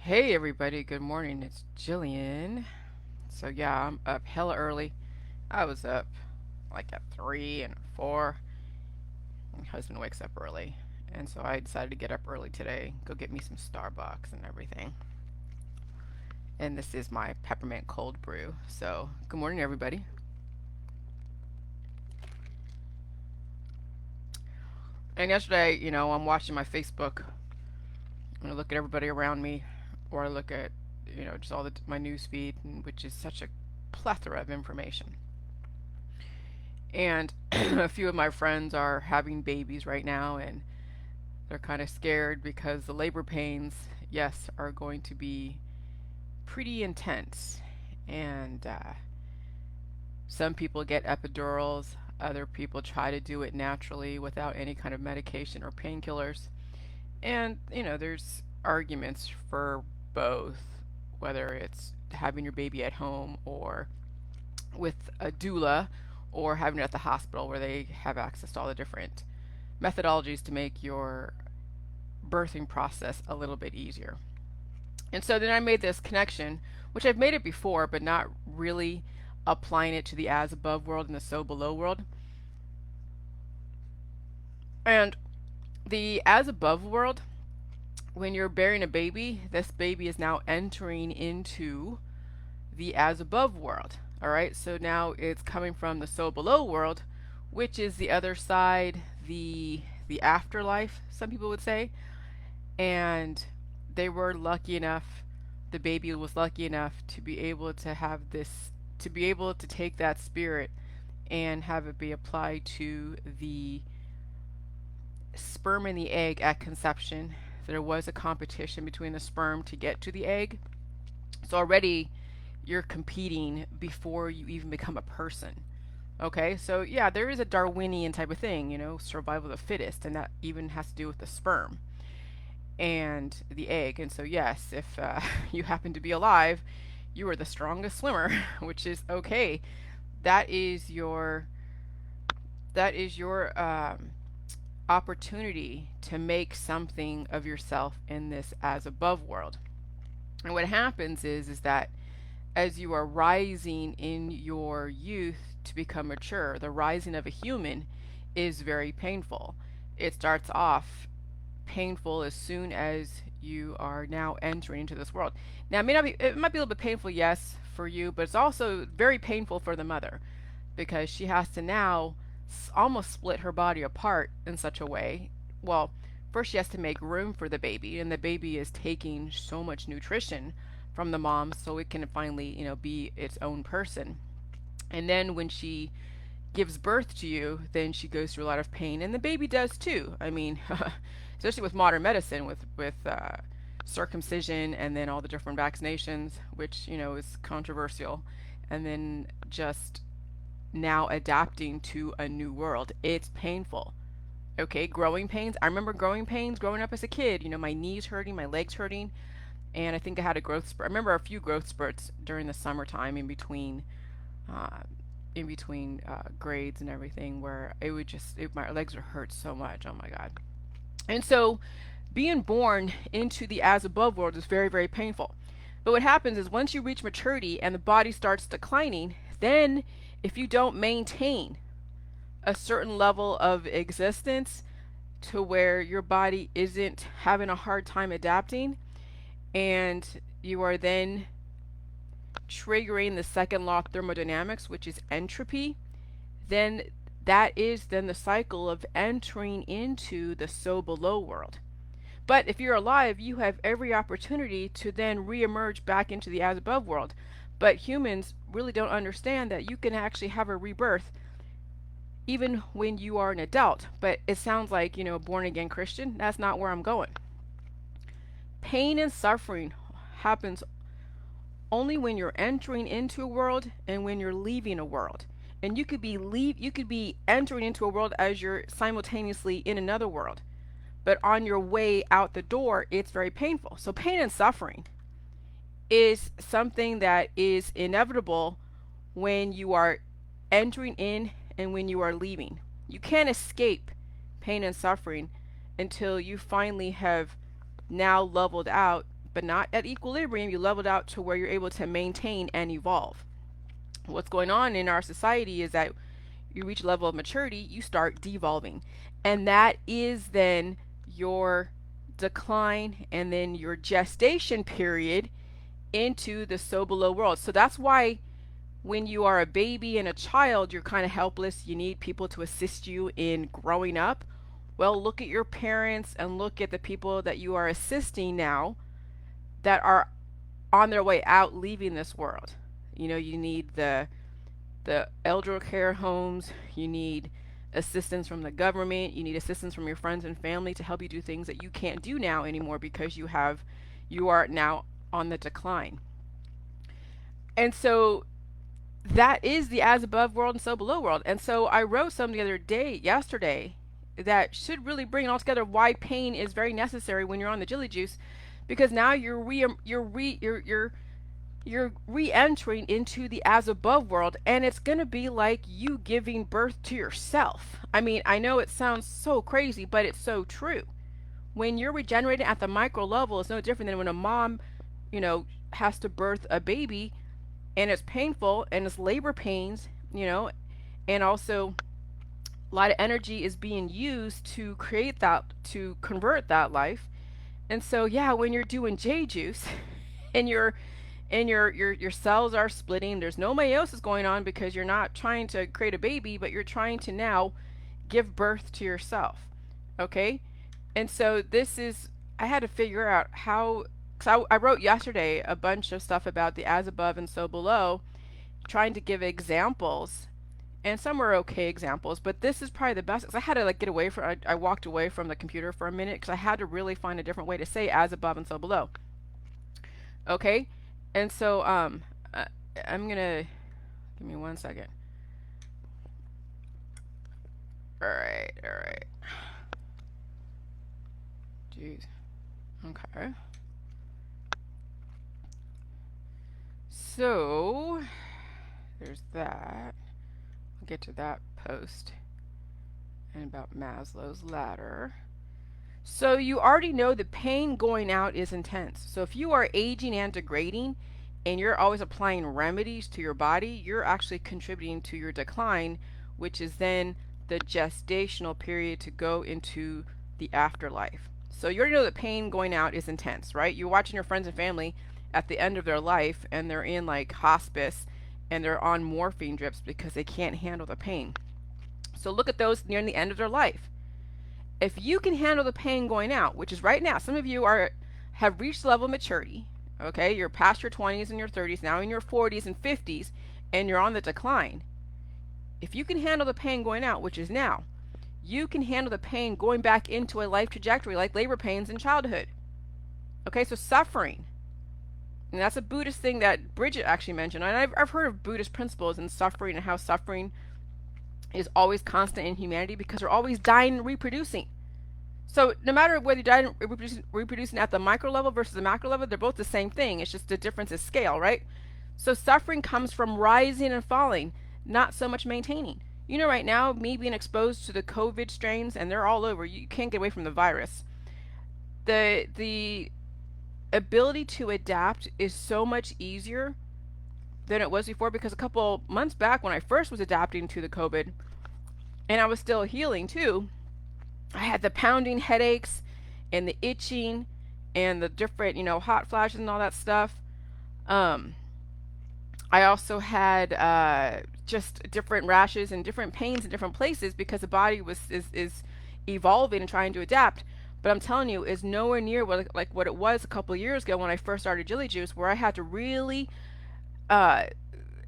Hey everybody, good morning. It's Jillian. So yeah, I'm up hella early. I was up like at 3 and 4. My husband wakes up early. And so I decided to get up early today, go get me some Starbucks and everything. And this is my peppermint cold brew. So, good morning everybody. And yesterday, I'm watching my Facebook and I look at everybody around me, or I look at, just all my news feed, which is such a plethora of information. And a few of my friends are having babies right now, and they're kind of scared because the labor pains, yes, are going to be pretty intense. And some people get epidurals, other people try to do it naturally without any kind of medication or painkillers. And, there's arguments for both, whether it's having your baby at home or with a doula, or having it at the hospital where they have access to all the different methodologies to make your birthing process a little bit easier. And so then I made this connection, which I've made it before, but not really applying it to the as above world and the so below world. And the as above world, when you're bearing a baby, this baby is now entering into the as above world. All right, so now it's coming from the so below world, which is the other side, the afterlife, some people would say. And they were lucky enough, the baby was lucky enough to be able to have this, to be able to take that spirit and have it be applied to the sperm and the egg at conception. There was a competition between the sperm to get to the egg. So already you're competing before you even become a person. Okay, so yeah, there is a Darwinian type of thing, survival of the fittest, and that even has to do with the sperm and the egg. And so, yes, if you happen to be alive, you are the strongest swimmer, which is okay. That is your opportunity to make something of yourself in this as above world. And what happens is that as you are rising in your youth to become mature, the rising of a human is very painful. It starts off painful as soon as you are now entering into this world. Now, it might be a little bit painful, yes, for you, but it's also very painful for the mother because she has to now almost split her body apart in such a way. Well, first she has to make room for the baby, and the baby is taking so much nutrition from the mom so it can finally, be its own person. And then when she gives birth to you, then she goes through a lot of pain, and the baby does too. I mean, especially with modern medicine, with circumcision, and then all the different vaccinations, which is controversial, and then just now adapting to a new world. It's painful. Okay, growing pains. I remember growing pains growing up as a kid. My knees hurting, my legs hurting, and I think I had a growth spurt. I remember a few growth spurts during the summertime uh, in between grades and everything, where it would my legs would hurt so much. Oh my God. And so being born into the as above world is very, very painful. But what happens is once you reach maturity and the body starts declining, then if you don't maintain a certain level of existence to where your body isn't having a hard time adapting, and you are then triggering the second law of thermodynamics, which is entropy, then that is then the cycle of entering into the so below world. But if you're alive, you have every opportunity to then reemerge back into the as above world. But humans really don't understand that you can actually have a rebirth even when you are an adult. But it sounds like, born again Christian. That's not where I'm going. Pain and suffering happens only when you're entering into a world and when you're leaving a world. And you could be entering into a world as you're simultaneously in another world. But on your way out the door, it's very painful. So pain and suffering is something that is inevitable when you are entering in and when you are leaving. You can't escape pain and suffering until you finally have now leveled out but not at equilibrium. You leveled out to where you're able to maintain and evolve. What's going on in our society is that you reach a level of maturity, you start devolving. And that is then your decline and then your gestation period into the so below world. So that's why when you are a baby and a child, you're kind of helpless. You need people to assist you in growing up. Well, look at your parents and look at the people that you are assisting now that are on their way out, leaving this world. You know, you need the elder care homes, you need assistance from the government, you need assistance from your friends and family to help you do things that you can't do now anymore because you are now on the decline. And so that is the as above world and so below world. And so I wrote some yesterday, that should really bring it all together, why pain is very necessary when you're on the Jilly Juice, because now you're re-entering into the as above world, and it's going to be like you giving birth to yourself. I mean, I know it sounds so crazy, but it's so true. When you're regenerating at the micro level, it's no different than when a mom, has to birth a baby, and it's painful and it's labor pains, and also a lot of energy is being used to create that, to convert that life. And so, yeah, when you're doing J juice and your cells are splitting, there's no meiosis going on because you're not trying to create a baby, but you're trying to now give birth to yourself. Okay? And so I had to figure out how, because I wrote yesterday a bunch of stuff about the as above and so below, trying to give examples, and some were okay examples, but this is probably the best, because I had to get away from, I walked away from the computer for a minute because I had to really find a different way to say as above and so below. Okay? And so I'm gonna, give me 1 second. All right. Jeez. Okay. So there's that. I'll get to that post and about Maslow's ladder. So you already know the pain going out is intense. So if you are aging and degrading and you're always applying remedies to your body, you're actually contributing to your decline, which is then the gestational period to go into the afterlife. So you already know that pain going out is intense, right? You're watching your friends and family at the end of their life and they're in like hospice and they're on morphine drips because they can't handle the pain. So look at those near the end of their life. If you can handle the pain going out, which is right now, some of you have reached the level of maturity, okay? You're past your 20s and your 30s, now in your 40s and 50s, and you're on the decline. If you can handle the pain going out, which is now, you can handle the pain going back into a life trajectory like labor pains in childhood. Okay, so suffering. And that's a Buddhist thing that Bridget actually mentioned. And I've heard of Buddhist principles in suffering and how suffering is always constant in humanity because we're always dying and reproducing. So no matter whether you die and reproducing at the micro level versus the macro level, they're both the same thing. It's just the difference is scale, right? So suffering comes from rising and falling, not so much maintaining. Right now, me being exposed to the COVID strains, and they're all over, you can't get away from the virus. The ability to adapt is so much easier than it was before, because a couple months back when I first was adapting to the COVID, and I was still healing too, I had the pounding headaches and the itching and the different, hot flashes and all that stuff. I also had just different rashes and different pains in different places because the body is evolving and trying to adapt. But I'm telling you, it's nowhere near what it was a couple of years ago when I first started Jilly Juice, where I had to really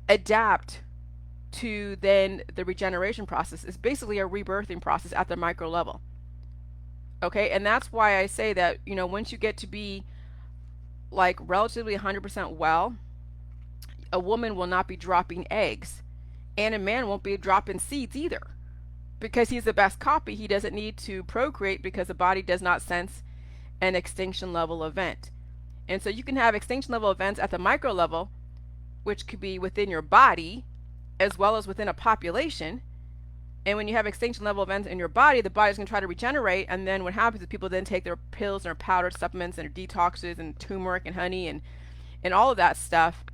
adapt to then the regeneration process. It's basically a rebirthing process at the micro level. Okay, and that's why I say that, once you get to be like relatively 100% well, a woman will not be dropping eggs, and a man won't be dropping seeds either, because he's the best copy. He doesn't need to procreate because the body does not sense an extinction level event. And so you can have extinction level events at the micro level, which could be within your body as well as within a population, And when you have extinction level events in your body, the body's going to try to regenerate. And then what happens is people then take their pills and their powdered supplements and their detoxes and turmeric and honey and all of that stuff.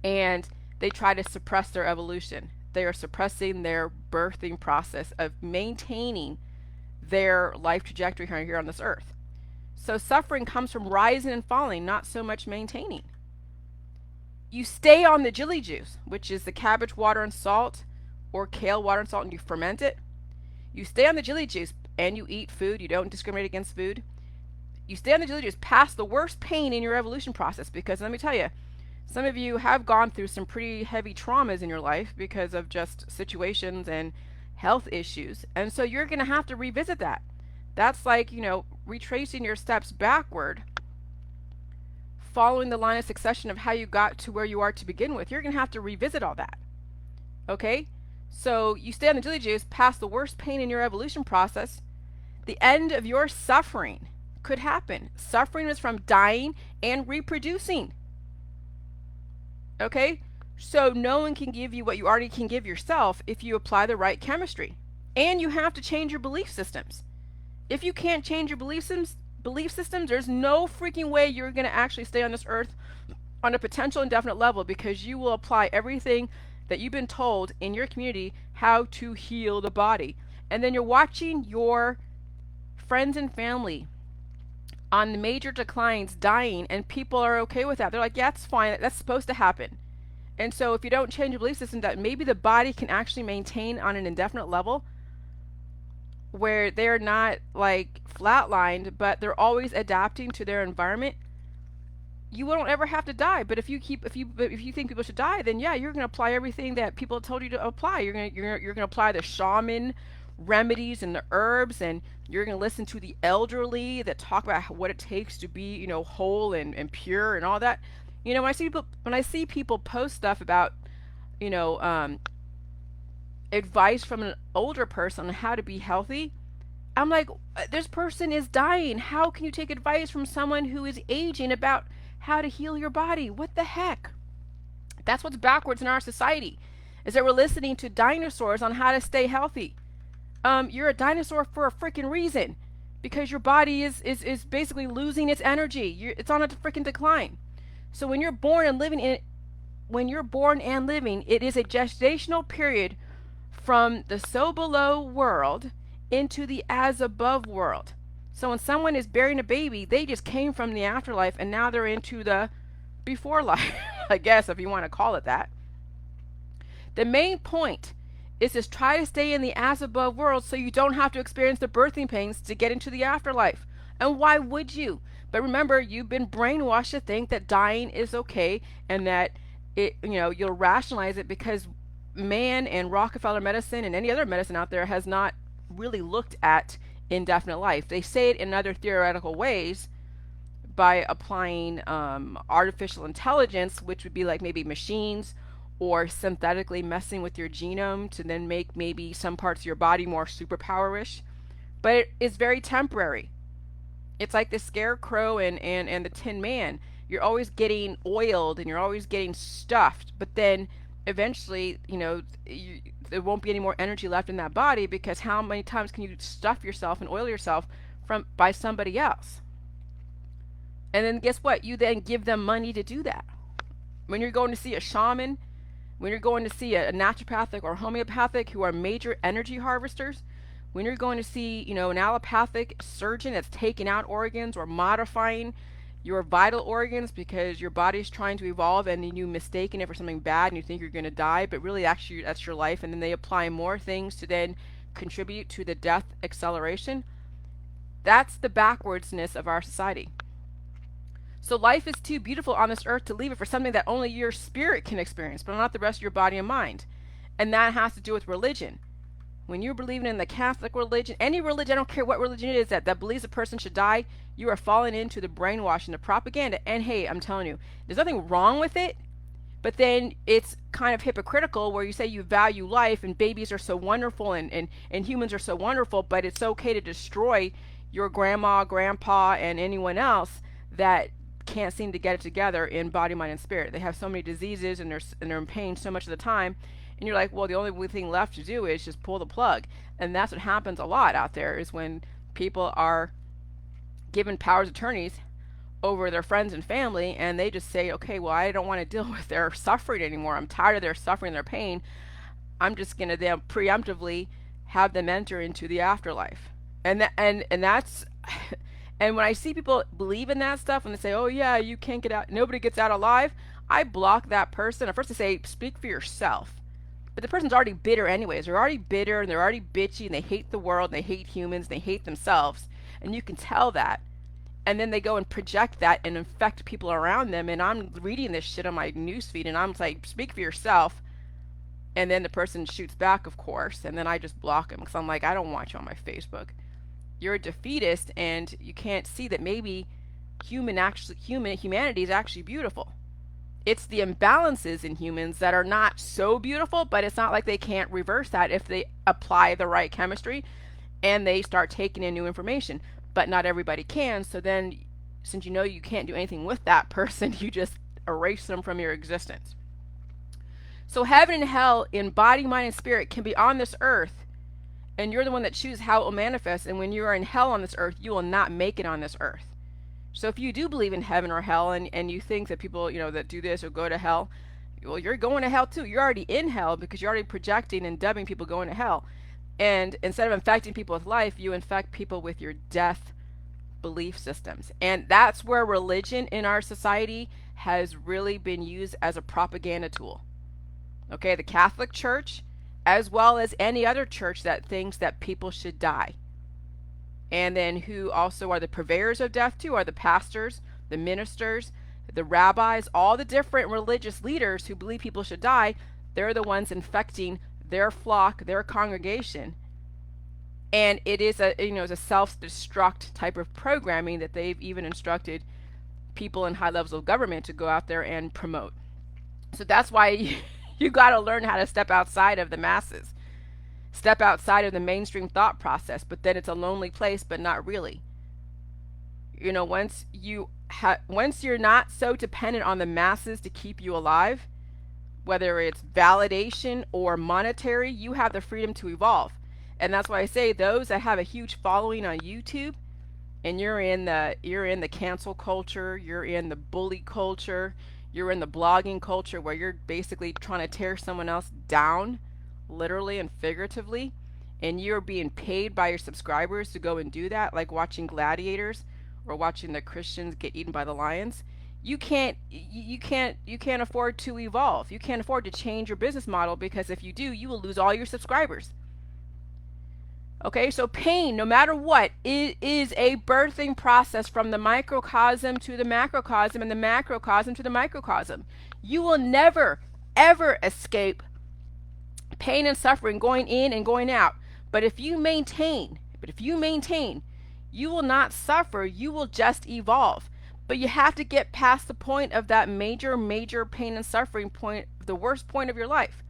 And they try to suppress their evolution. They are suppressing their birthing process of maintaining their life trajectory here on this earth. So suffering comes from rising and falling, not so much maintaining. You stay on the chili juice, which is the cabbage water and salt, or kale water and salt, and you ferment it. You stay on the chili juice and you eat food. You don't discriminate against food. You stay on the chili juice past the worst pain in your evolution process, because let me tell you, some of you have gone through some pretty heavy traumas in your life because of just situations and health issues. And so you're going to have to revisit that. That's like, retracing your steps backward, following the line of succession of how you got to where you are to begin with. You're going to have to revisit all that. Okay? So you stay on the chili juice past the worst pain in your evolution process. The end of your suffering could happen. Suffering is from dying and reproducing. Okay? So no one can give you what you already can give yourself if you apply the right chemistry. And you have to change your belief systems. If you can't change your belief systems, there's no freaking way you're going to actually stay on this earth on a potential indefinite level, because you will apply everything that you've been told in your community how to heal the body. And then you're watching your friends and family on the major declines dying, and people are okay with that. They're like, yeah, it's fine. That's supposed to happen. And so if you don't change your belief system that maybe the body can actually maintain on an indefinite level where they're not like flatlined, but they're always adapting to their environment, you won't ever have to die. But if you think people should die, then yeah, you're going to apply everything that people told you to apply. You're going to apply the shaman remedies and the herbs, and you're going to listen to the elderly that talk about what it takes to be, whole and pure and all that. When I see people post stuff about, advice from an older person on how to be healthy, I'm like, this person is dying. How can you take advice from someone who is aging about how to heal your body? What the heck? That's what's backwards in our society, is that we're listening to dinosaurs on how to stay healthy. You're a dinosaur for a freaking reason, because your body is basically losing its energy. It's on a freaking decline. So when you're born and living, it is a gestational period from the so below world into the as above world. So when someone is bearing a baby, they just came from the afterlife and now they're into the before life, I guess, if you want to call it that. The main point is to try to stay in the as above world so you don't have to experience the birthing pains to get into the afterlife. And why would you? But remember, you've been brainwashed to think that dying is okay, and that you'll rationalize it because man and Rockefeller medicine and any other medicine out there has not really looked at indefinite life. They say it in other theoretical ways by applying artificial intelligence, which would be like maybe machines, or synthetically messing with your genome to then make maybe some parts of your body more superpowerish. But it is very temporary. It's like the scarecrow and the Tin Man. You're always getting oiled and you're always getting stuffed, but then eventually, there won't be any more energy left in that body, because how many times can you stuff yourself and oil yourself by somebody else? And then guess what? You then give them money to do that. When you're going to see a shaman, when you're going to see a naturopathic or homeopathic who are major energy harvesters, when you're going to see, an allopathic surgeon that's taking out organs or modifying your vital organs because your body's trying to evolve and then you mistaken it for something bad and you think you're going to die, but really actually that's your life, and then they apply more things to then contribute to the death acceleration. That's the backwardsness of our society. So life is too beautiful on this earth to leave it for something that only your spirit can experience, but not the rest of your body and mind. And that has to do with religion. When you're believing in the Catholic religion, any religion, I don't care what religion it is that believes a person should die, you are falling into the brainwashing, the propaganda. And hey, I'm telling you, there's nothing wrong with it, but then it's kind of hypocritical where you say you value life and babies are so wonderful and humans are so wonderful, but it's okay to destroy your grandma, grandpa, and anyone else that can't seem to get it together in body, mind, and spirit. They have so many diseases and they're in pain so much of the time. And you're like, well, the only thing left to do is just pull the plug. And that's what happens a lot out there, is when people are given powers of attorneys over their friends and family, and they just say, okay, well, I don't want to deal with their suffering anymore. I'm tired of their suffering, their pain. I'm just going to then preemptively have them enter into the afterlife. And that's and when I see people believe in that stuff, and they say, oh yeah, you can't get out, nobody gets out alive, I block that person. At first I say, speak for yourself. But the person's already bitter anyways. They're already bitter, and they're already bitchy, and they hate the world, and they hate humans, and they hate themselves. And you can tell that. And then they go and project that and infect people around them. And I'm reading this shit on my newsfeed, and I'm like, speak for yourself. And then the person shoots back, of course, and then I just block them, because I'm like, I don't want you on my Facebook. You're a defeatist, and you can't see that maybe humanity is actually beautiful. It's the imbalances in humans that are not so beautiful, but it's not like they can't reverse that if they apply the right chemistry and they start taking in new information. But not everybody can. So then, since you know you can't do anything with that person, you just erase them from your existence. So heaven and hell in body, mind, and spirit can be on this earth, and you're the one that chooses how it will manifest. And when you are in hell on this earth, you will not make it on this earth. So if you do believe in heaven or hell, and you think that people, that do this or go to hell, well, you're going to hell too. You're already in hell, because you're already projecting and dubbing people going to hell. And instead of infecting people with life, you infect people with your death belief systems. And that's where religion in our society has really been used as a propaganda tool. Okay, the Catholic Church, as well as any other church that thinks that people should die. And then who also are the purveyors of death too, are the pastors, the ministers, the rabbis, all the different religious leaders who believe people should die. They're the ones infecting their flock, their congregation. And it is a self-destruct type of programming that they've even instructed people in high levels of government to go out there and promote. So that's why you got to learn how to step outside of the masses. Step outside of the mainstream thought process, but then it's a lonely place, but not really. Once you're not so dependent on the masses to keep you alive, whether it's validation or monetary, you have the freedom to evolve. And that's why I say those that have a huge following on YouTube, and you're in the cancel culture, you're in the bully culture, you're in the blogging culture where you're basically trying to tear someone else down, literally and figuratively, and you're being paid by your subscribers to go and do that, like watching gladiators or watching the Christians get eaten by the lions. You can't afford to evolve. You can't afford to change your business model, because if you do, you will lose all your subscribers. Okay, so pain, no matter what, it is a birthing process from the microcosm to the macrocosm, and the macrocosm to the microcosm. You will never, ever escape pain and suffering going in and going out. But if you maintain, you will not suffer, you will just evolve. But you have to get past the point of that major pain and suffering point, the worst point of your life.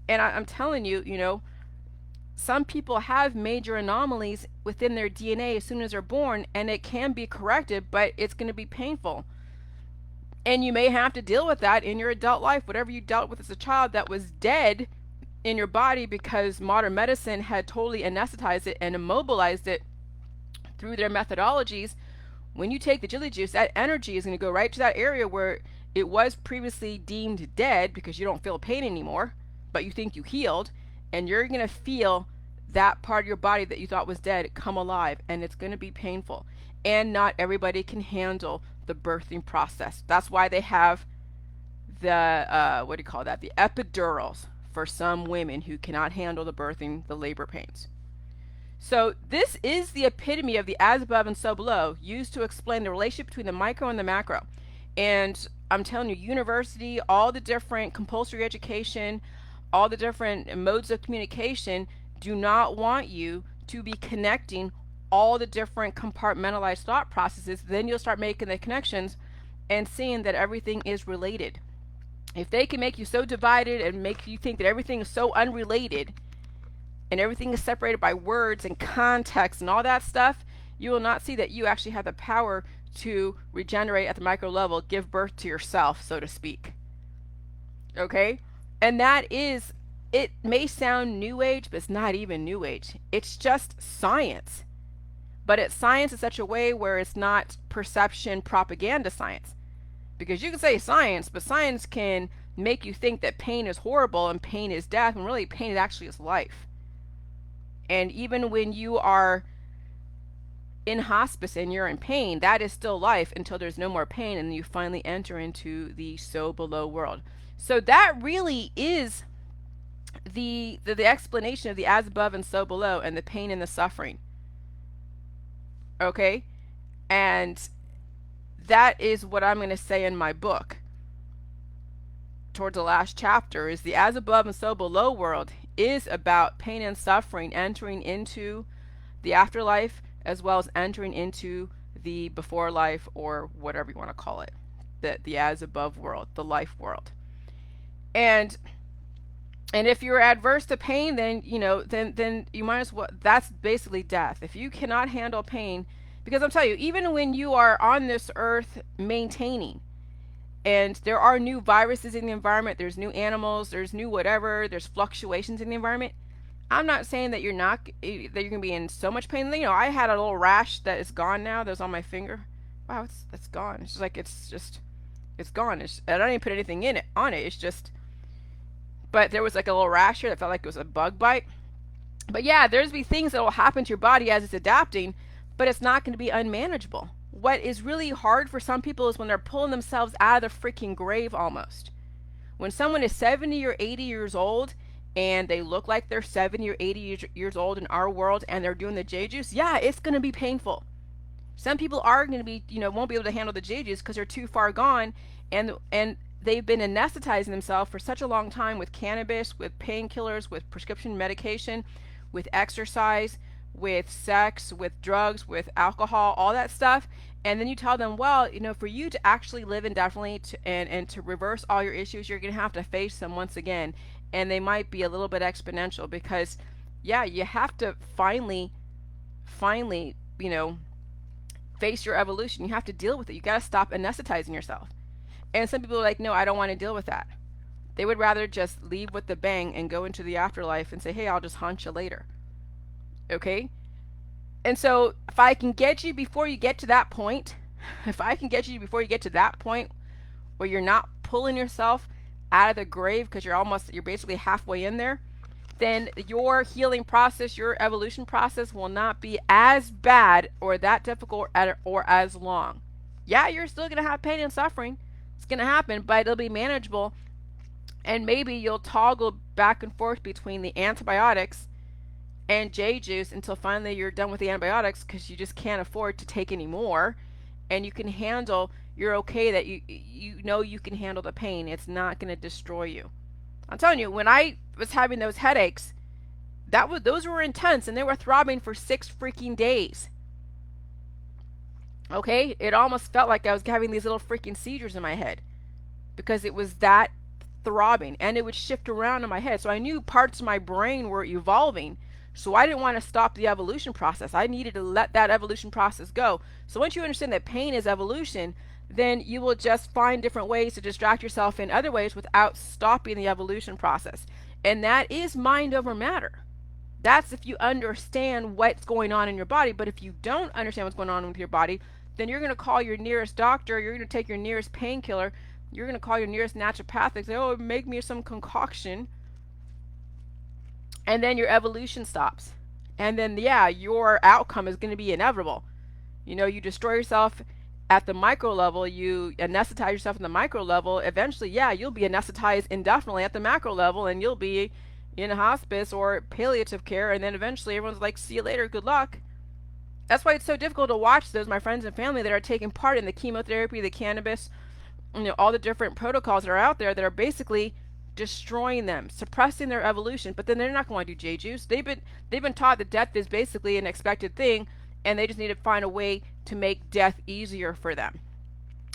And I'm telling you, some people have major anomalies within their DNA as soon as they're born, and it can be corrected, but it's going to be painful. And you may have to deal with that in your adult life, whatever you dealt with as a child that was dead in your body because modern medicine had totally anesthetized it and immobilized it through their methodologies. When you take the chili juice, that energy is going to go right to that area where it was previously deemed dead, because you don't feel pain anymore, but you think you healed, and you're going to feel that part of your body that you thought was dead come alive, and it's going to be painful. And not everybody can handle the birthing process. That's why they have the the epidurals for some women who cannot handle the birthing, the labor pains. So this is the epitome of the as above and so below, used to explain the relationship between the micro and the macro. And I'm telling you, university, all the different compulsory education, all the different modes of communication do not want you to be connecting all the different compartmentalized thought processes. Then you'll start making the connections and seeing that everything is related. If they can make you so divided and make you think that everything is so unrelated and everything is separated by words and context and all that stuff, you will not see that you actually have the power to regenerate at the micro level, give birth to yourself, so to speak. Okay? And that is, it may sound new age, but it's not even new age. It's just science. But it's science in such a way where it's not perception propaganda science. Because you can say science, but science can make you think that pain is horrible and pain is death, and really pain actually is life. And even when you are in hospice and you're in pain, that is still life until there's no more pain, and you finally enter into the so below world. So that really is the explanation of the as above and so below, and the pain and the suffering. Okay? And that is what I'm going to say in my book towards the last chapter, is the as above and so below world is about pain and suffering entering into the afterlife, as well as entering into the before life, or whatever you want to call it, the as above world, the life world. And if you're adverse to pain, then then you might as well, that's basically death. If you cannot handle pain, because I'm telling you, even when you are on this earth maintaining, and there are new viruses in the environment, there's new animals, there's new whatever, there's fluctuations in the environment. I'm not saying that you're going to be in so much pain. I had a little rash that is gone now. That was on my finger. Wow, it's gone. It's just like it's gone. I don't even put anything on it. It's just, but there was like a little rash here that felt like it was a bug bite. But yeah, there's be things that will happen to your body as it's adapting, but it's not going to be unmanageable. What is really hard for some people is when they're pulling themselves out of the freaking grave almost. When someone is 70 or 80 years old and they look like they're 70 or 80 years old in our world, and they're doing the J juice, yeah, it's going to be painful. Some people are going to be, won't be able to handle the J juice because they're too far gone, and they've been anesthetizing themselves for such a long time with cannabis, with painkillers, with prescription medication, with exercise, with sex, with drugs, with alcohol, all that stuff. And then you tell them, well, for you to actually live indefinitely and to reverse all your issues, you're going to have to face them once again. And they might be a little bit exponential because, yeah, you have to finally, face your evolution. You have to deal with it. You got to stop anesthetizing yourself. And some people are like, no, I don't want to deal with that. They would rather just leave with the bang and go into the afterlife and say, hey, I'll just haunt you later. Okay? And so if I can get you before you get to that point, where you're not pulling yourself out of the grave because you're basically halfway in there, then your healing process, your evolution process will not be as bad or that difficult or as long. Yeah, you're still going to have pain and suffering. It's going to happen, but it'll be manageable. And maybe you'll toggle back and forth between the antibiotics and J juice until finally you're done with the antibiotics because you just can't afford to take any more, and you're okay that you can handle the pain. It's not going to destroy you. I'm telling you, when I was having those headaches, those were intense, and they were throbbing for 6 freaking days. Okay, it almost felt like I was having these little freaking seizures in my head because it was that throbbing, and it would shift around in my head. So I knew parts of my brain were evolving. So I didn't want to stop the evolution process. I needed to let that evolution process go. So once you understand that pain is evolution, then you will just find different ways to distract yourself in other ways without stopping the evolution process. And that is mind over matter. That's if you understand what's going on in your body. But if you don't understand what's going on with your body, then you're going to call your nearest doctor, you're going to take your nearest painkiller, you're going to call your nearest naturopathic, say, oh, make me some concoction. And then your evolution stops. And then, yeah, your outcome is going to be inevitable. You destroy yourself at the micro level, you anesthetize yourself in the micro level. Eventually, yeah, you'll be anesthetized indefinitely at the macro level, and you'll be in a hospice or palliative care. And then eventually everyone's like, see you later, good luck. That's why it's so difficult to watch those, my friends and family, that are taking part in the chemotherapy, the cannabis, all the different protocols that are out there that are basically destroying them, suppressing their evolution. But then they're not going to do J juice. They've been taught that death is basically an expected thing, and they just need to find a way to make death easier for them.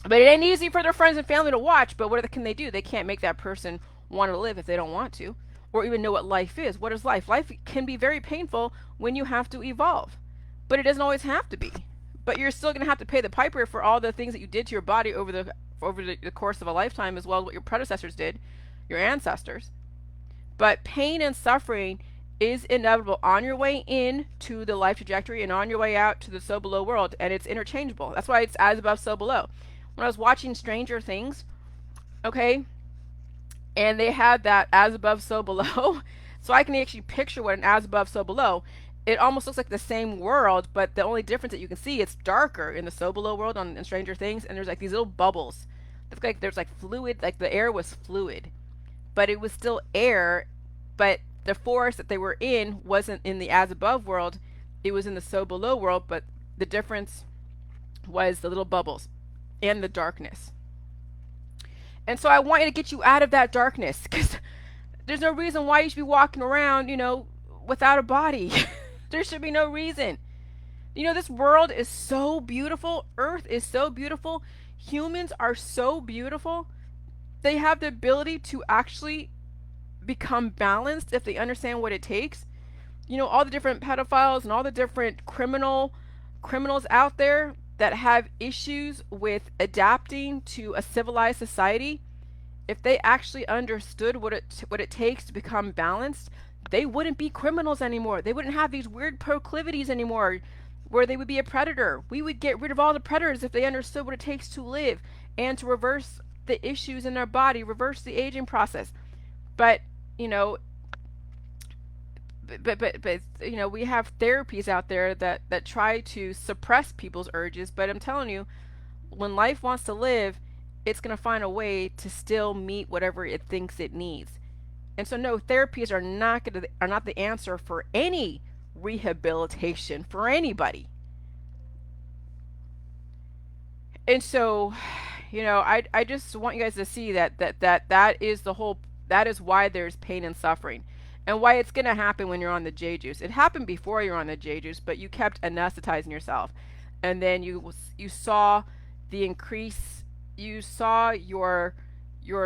But it ain't easy for their friends and family to watch. But what can they do? They can't make that person want to live if they don't want to, or even know what life is. What is life? Life can be very painful when you have to evolve, but it doesn't always have to be. But you're still going to have to pay the piper for all the things that you did to your body over the course of a lifetime, as well as what your predecessors did. your ancestors. But pain and suffering is inevitable on your way in to the life trajectory and on your way out to the so below world, and it's interchangeable. That's why it's as above, so below. When I was watching Stranger Things, okay, and they had that as above, so below, so I can actually picture what an as above, so below. It almost looks like the same world, but the only difference that you can see, it's darker in the so below world in Stranger Things, and there's like these little bubbles. It's like there's like fluid, like the air was fluid, but it was still air, but the forest that they were in wasn't in the as above world, it was in the so below world, but the difference was the little bubbles and the darkness. And so I want you to get you out of that darkness, because there's no reason why you should be walking around, without a body. There should be no reason. This world is so beautiful. Earth is so beautiful. Humans are so beautiful. They have the ability to actually become balanced if they understand what it takes. All the different pedophiles and all the different criminals out there that have issues with adapting to a civilized society, if they actually understood what it takes to become balanced, they wouldn't be criminals anymore. They wouldn't have these weird proclivities anymore where they would be a predator. We would get rid of all the predators if they understood what it takes to live and to reverse the issues in their body, reverse the aging process. But we have therapies out there that try to suppress people's urges, but I'm telling you, when life wants to live, it's going to find a way to still meet whatever it thinks it needs. And so no, therapies are not the answer for any rehabilitation for anybody. And so, I just want you guys to see that is why there's pain and suffering, and why it's going to happen when you're on the J juice. It happened before you were on the J juice, but you kept anesthetizing yourself, and then you saw the increase. You saw your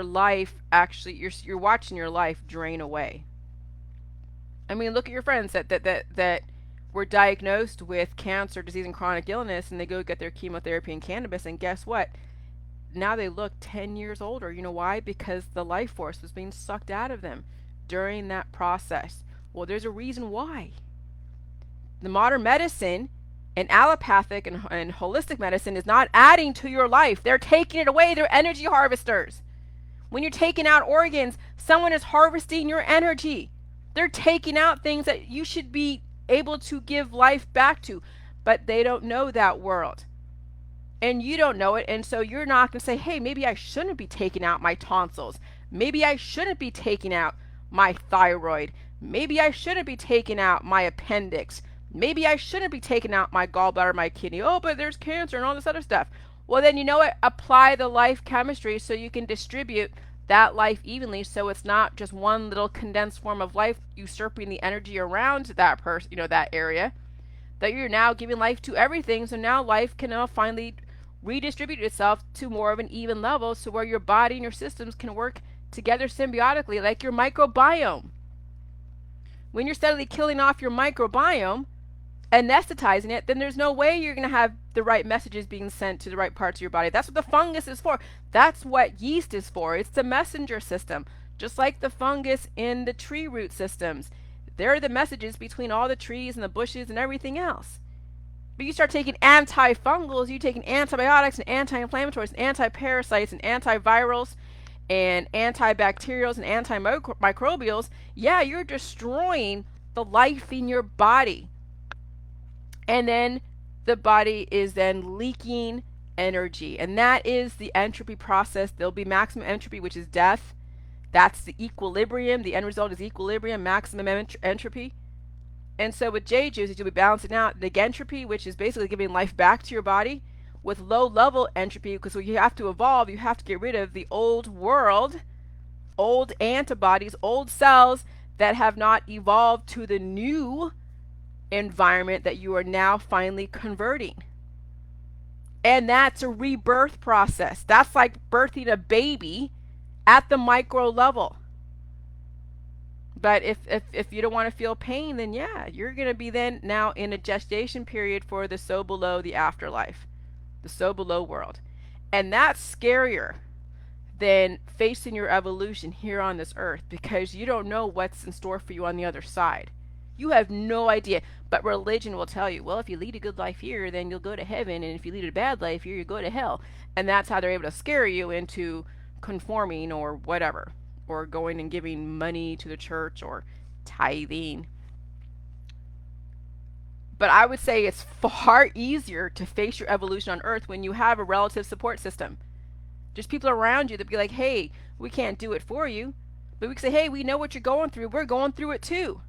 life actually. You're watching your life drain away. I mean, look at your friends that were diagnosed with cancer, disease, and chronic illness, and they go get their chemotherapy and cannabis, and guess what? Now they look 10 years older. You know why? Because the life force was being sucked out of them during that process. Well, there's a reason why. The modern medicine and allopathic and holistic medicine is not adding to your life. They're taking it away. They're energy harvesters. When you're taking out organs, someone is harvesting your energy. They're taking out things that you should be able to give life back to, but they don't know that world. And you don't know it, and so you're not going to say, hey, maybe I shouldn't be taking out my tonsils. Maybe I shouldn't be taking out my thyroid. Maybe I shouldn't be taking out my appendix. Maybe I shouldn't be taking out my gallbladder, my kidney. Oh, but there's cancer and all this other stuff. Well, then you know what? Apply the life chemistry so you can distribute that life evenly, so it's not just one little condensed form of life usurping the energy around that person, that area, that you're now giving life to everything. So now life can now finally redistribute itself to more of an even level, so where your body and your systems can work together symbiotically, like your microbiome. When you're steadily killing off your microbiome, anesthetizing it, then there's no way you're going to have the right messages being sent to the right parts of your body. That's what the fungus is for. That's what yeast is for. It's the messenger system, just like the fungus in the tree root systems. They're the messages between all the trees and the bushes and everything else. But you start taking antifungals, you're taking antibiotics and anti-inflammatories and anti-parasites and antivirals and antibacterials and antimicrobials. Yeah, you're destroying the life in your body. And then the body is then leaking energy. And that is the entropy process. There'll be maximum entropy, which is death. That's the equilibrium. The end result is equilibrium, maximum entropy. And so with J juice, you'll be balancing out the entropy, which is basically giving life back to your body, with low level entropy, because when you have to evolve, you have to get rid of the old world, old antibodies, old cells that have not evolved to the new environment that you are now finally converting. And that's a rebirth process. That's like birthing a baby at the micro level. But if you don't want to feel pain, then yeah, you're going to be then now in a gestation period for the so below, the afterlife, the so below world. And that's scarier than facing your evolution here on this earth, because you don't know what's in store for you on the other side. You have no idea. But religion will tell you, well, if you lead a good life here, then you'll go to heaven, and if you lead a bad life here, you go to hell. And that's how they're able to scare you into conforming or whatever, or going and giving money to the church or tithing. But I would say it's far easier to face your evolution on earth when you have a relative support system. Just people around you that be like, hey, we can't do it for you, but we can say, hey, we know what you're going through. We're going through it too.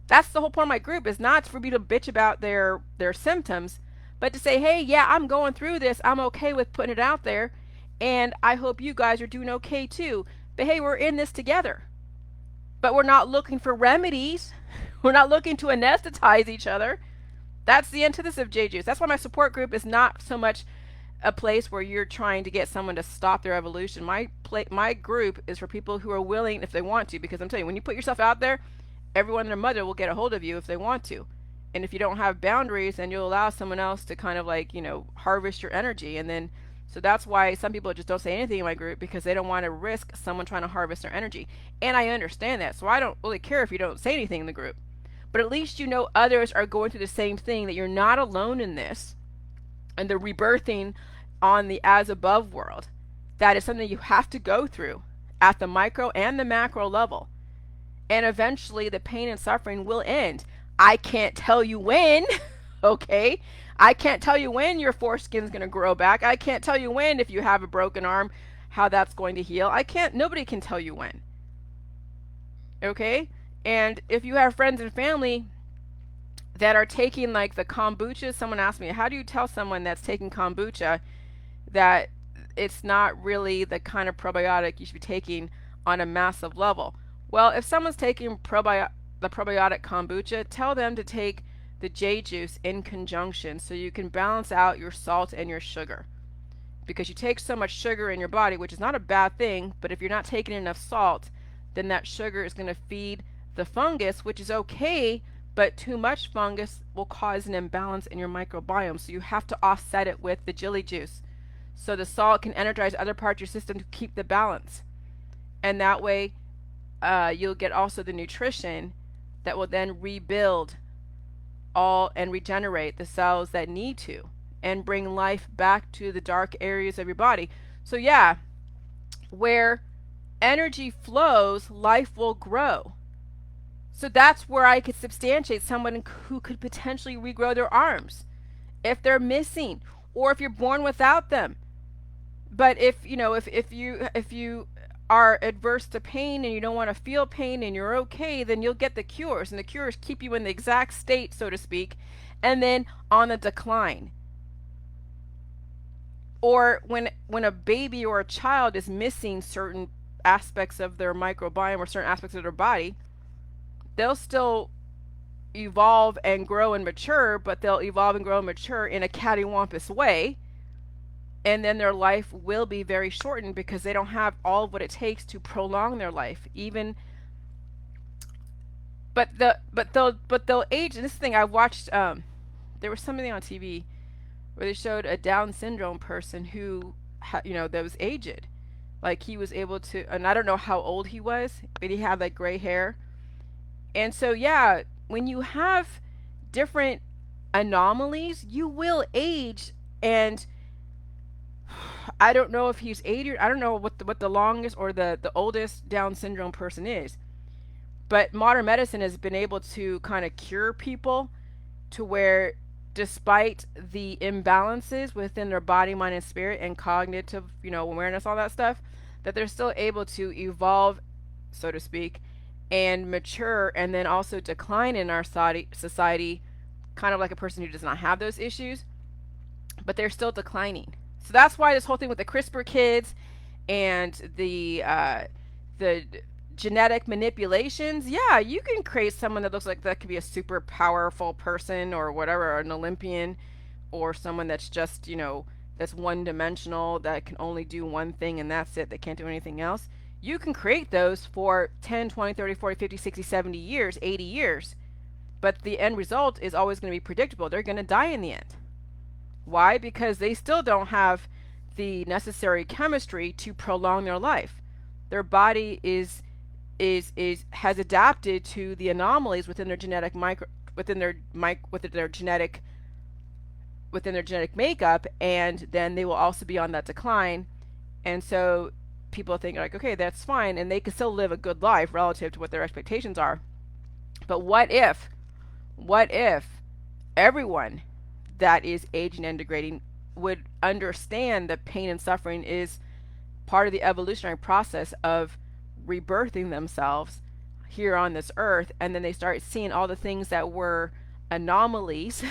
That's the whole point of my group, is not for me to bitch about their symptoms, but to say, hey, yeah, I'm going through this. I'm okay with putting it out there, and I hope you guys are doing okay too. But hey, we're in this together. But we're not looking for remedies. We're not looking to anesthetize each other. That's the antithesis of J-Juice. That's why my support group is not so much a place where you're trying to get someone to stop their evolution. My group is for people who are willing, if they want to, because I'm telling you, when you put yourself out there, everyone and their mother will get a hold of you if they want to. And if you don't have boundaries, then you'll allow someone else to kind of like, harvest your energy. And then, so that's why some people just don't say anything in my group, because they don't want to risk someone trying to harvest their energy. And I understand that. So I don't really care if you don't say anything in the group. But at least you know others are going through the same thing, that you're not alone in this. And the rebirthing on the as above world, that is something you have to go through at the micro and the macro level. And eventually the pain and suffering will end. I can't tell you when, okay? I can't tell you when your foreskin's going to grow back. I can't tell you when, if you have a broken arm, how that's going to heal. Nobody can tell you when. Okay? And if you have friends and family that are taking like the kombucha, someone asked me, how do you tell someone that's taking kombucha that it's not really the kind of probiotic you should be taking on a massive level? Well, if someone's taking the probiotic kombucha, tell them to take the J-Juice in conjunction, so you can balance out your salt and your sugar. Because you take so much sugar in your body, which is not a bad thing, but if you're not taking enough salt, then that sugar is going to feed the fungus, which is okay, but too much fungus will cause an imbalance in your microbiome. So you have to offset it with the Jilly Juice, so the salt can energize other parts of your system to keep the balance. And that way, you'll get also the nutrition that will then rebuild all and regenerate the cells that need to, and bring life back to the dark areas of your body. So yeah, where energy flows, life will grow. So that's where I could substantiate someone who could potentially regrow their arms if they're missing, or if you're born without them. But if you are adverse to pain and you don't want to feel pain and you're okay, then you'll get the cures, and the cures keep you in the exact state, so to speak, and then on the decline. Or when a baby or a child is missing certain aspects of their microbiome or certain aspects of their body, they'll still evolve and grow and mature, but they'll evolve and grow and mature in a cattywampus way. And then their life will be very shortened, because they don't have all of what it takes to prolong their life. But they'll age. And this thing I watched, there was something on TV where they showed a Down syndrome person who, that was aged. Like he was able to, and I don't know how old he was, but he had like gray hair. And so yeah, when you have different anomalies, you will age. And I don't know if he's 80, I don't know what the longest or the oldest Down syndrome person is. But modern medicine has been able to kind of cure people to where, despite the imbalances within their body, mind, and spirit, and cognitive, awareness, all that stuff, that they're still able to evolve, so to speak, and mature, and then also decline in our society, kind of like a person who does not have those issues, but they're still declining. So that's why this whole thing with the CRISPR kids and the genetic manipulations, yeah, you can create someone that looks like that could be a super powerful person or whatever, an Olympian, or someone that's just, that's one-dimensional, that can only do one thing and that's it, they can't do anything else. You can create those for 10, 20, 30, 40, 50, 60, 70 years, 80 years. But the end result is always going to be predictable. They're going to die in the end. Why? Because they still don't have the necessary chemistry to prolong their life. Their body has adapted to the anomalies within their genetic within their genetic makeup, and then they will also be on that decline. And so people think like, okay, that's fine, and they can still live a good life relative to what their expectations are. But what if everyone that is aging and degrading would understand that pain and suffering is part of the evolutionary process of rebirthing themselves here on this earth, and then they start seeing all the things that were anomalies,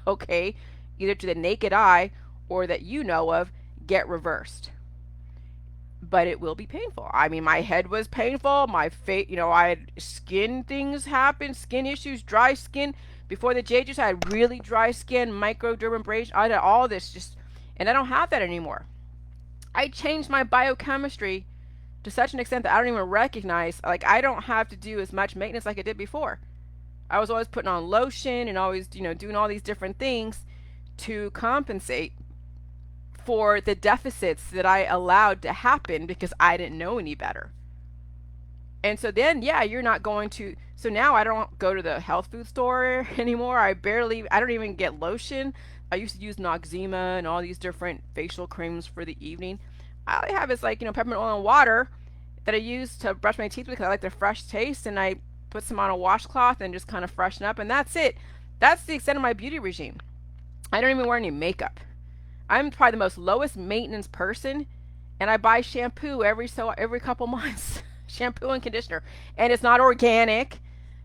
okay, either to the naked eye or that you know of, get reversed. But it will be painful. I mean, my head was painful. My face, I had skin things happen, skin issues, dry skin. Before the J juice, I had really dry skin, microdermabrasion. I had all this and I don't have that anymore. I changed my biochemistry to such an extent that I don't even recognize, like, I don't have to do as much maintenance like I did before. I was always putting on lotion and always, doing all these different things to compensate for the deficits that I allowed to happen because I didn't know any better. And so then, yeah, you're not going to. So now I don't go to the health food store anymore. I don't even get lotion. I used to use Noxzema and all these different facial creams for the evening. All I have is like, peppermint oil and water that I use to brush my teeth with because I like the fresh taste. And I put some on a washcloth and just kind of freshen up. And that's it. That's the extent of my beauty regime. I don't even wear any makeup. I'm probably the most lowest maintenance person, and I buy shampoo every couple months, shampoo and conditioner, and it's not organic.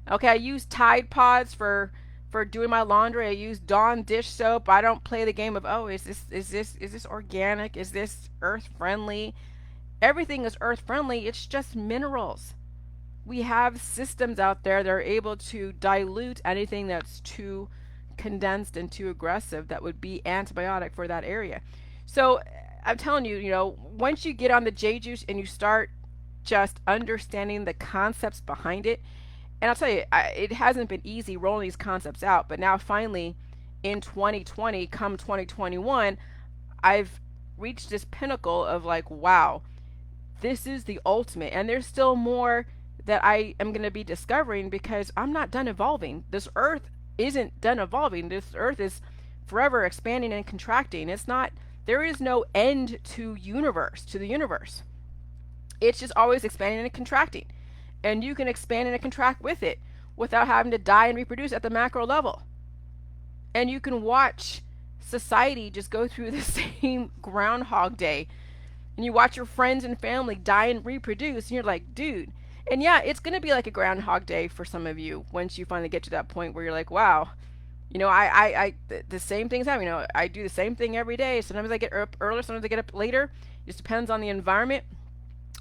Okay, I use Tide Pods for doing my laundry. I use Dawn dish soap. I don't play the game of, oh, is this organic? Is this earth friendly? Everything is earth friendly. It's just minerals. We have systems out there that are able to dilute anything that's too condensed and too aggressive that would be antibiotic for that area. So I'm telling you, once you get on the J juice and you start just understanding the concepts behind it, and I'll tell you, it hasn't been easy rolling these concepts out, but now finally in 2020, come 2021, I've reached this pinnacle of like, wow, this is the ultimate. And there's still more that I am going to be discovering because I'm not done evolving. This earth isn't done evolving. This earth is forever expanding and contracting. There is no end to the universe. It's just always expanding and contracting. And you can expand and contract with it without having to die and reproduce at the macro level. And you can watch society just go through the same Groundhog Day. And you watch your friends and family die and reproduce, and you're like, dude. And yeah, it's going to be like a Groundhog Day for some of you once you finally get to that point where you're like, wow, the same things happen. I do the same thing every day. Sometimes I get up earlier, sometimes I get up later. It just depends on the environment.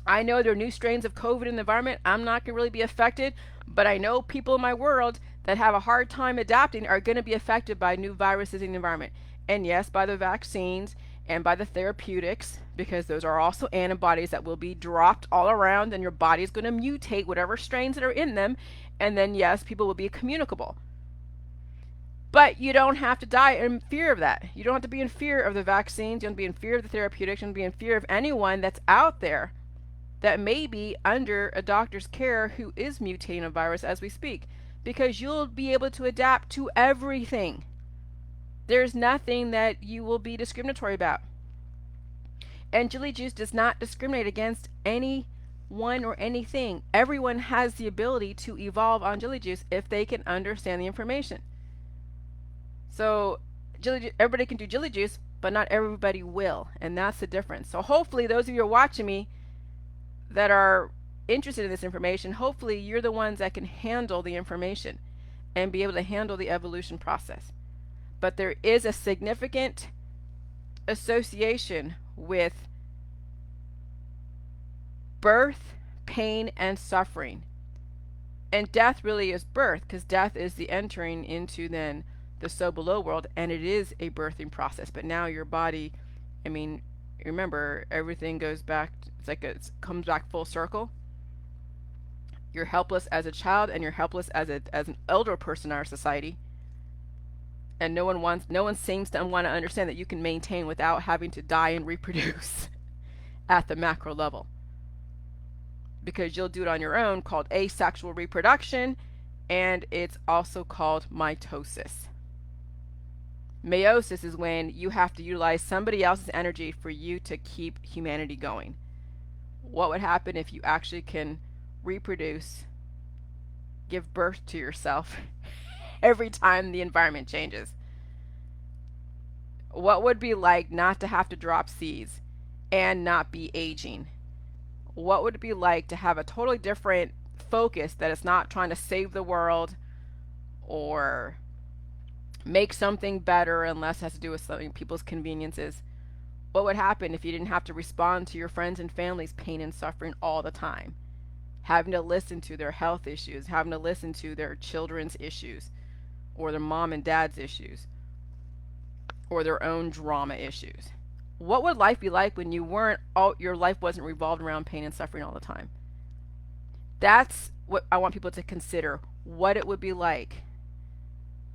I know there are new strains of COVID in the environment. I'm not going to really be affected, but I know people in my world that have a hard time adapting are going to be affected by new viruses in the environment. And yes, by the vaccines and by the therapeutics, because those are also antibodies that will be dropped all around, and your body is going to mutate whatever strains that are in them. And then, yes, people will be communicable. But you don't have to die in fear of that. You don't have to be in fear of the vaccines. You don't have to be in fear of the therapeutics. You don't have to be in fear of anyone that's out there that may be under a doctor's care who is mutating a virus as we speak, because you'll be able to adapt to everything. There's nothing that you will be discriminatory about. And Jilly Juice does not discriminate against anyone or anything. Everyone has the ability to evolve on Jilly Juice if they can understand the information. So everybody can do Jilly Juice, but not everybody will, and that's the difference. So hopefully those of you who are watching me that are interested in this information, hopefully you're the ones that can handle the information and be able to handle the evolution process. But there is a significant association with birth, pain, and suffering. And death really is birth, because death is the entering into then the so below world, and it is a birthing process. But now your body, remember, everything goes back, it comes back full circle. You're helpless as a child, and you're helpless as an elder person in our society. And no one seems to want to understand that you can maintain without having to die and reproduce at the macro level. Because you'll do it on your own, called asexual reproduction, and it's also called mitosis. Meiosis is when you have to utilize somebody else's energy for you to keep humanity going. What would happen if you actually can reproduce, give birth to yourself every time the environment changes? What would it be like not to have to drop seeds and not be aging? What would it be like to have a totally different focus, that it's not trying to save the world or make something better unless it has to do with something people's conveniences? What would happen if you didn't have to respond to your friends and family's pain and suffering all the time? Having to listen to their health issues, having to listen to their children's issues, or their mom and dad's issues, or their own drama issues. What would life be like when your life wasn't revolved around pain and suffering all the time? That's what I want people to consider, what it would be like.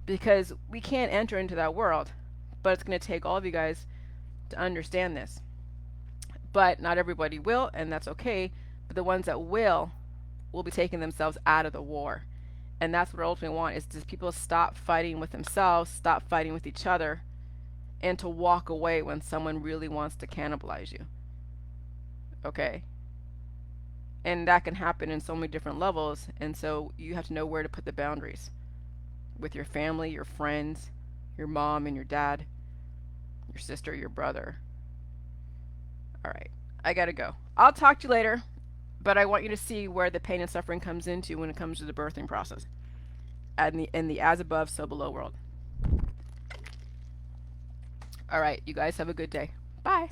Because we can't enter into that world, but it's going to take all of you guys to understand this. But not everybody will, and that's okay. But the ones that will be taking themselves out of the war. And that's what I ultimately want, is just people stop fighting with themselves, stop fighting with each other, and to walk away when someone really wants to cannibalize you. Okay? And that can happen in so many different levels, and so you have to know where to put the boundaries with your family, your friends, your mom and your dad, your sister, your brother. All right, I gotta go. I'll talk to you later, but I want you to see where the pain and suffering comes into when it comes to the birthing process, in the as above, so below world. All right, you guys have a good day. Bye.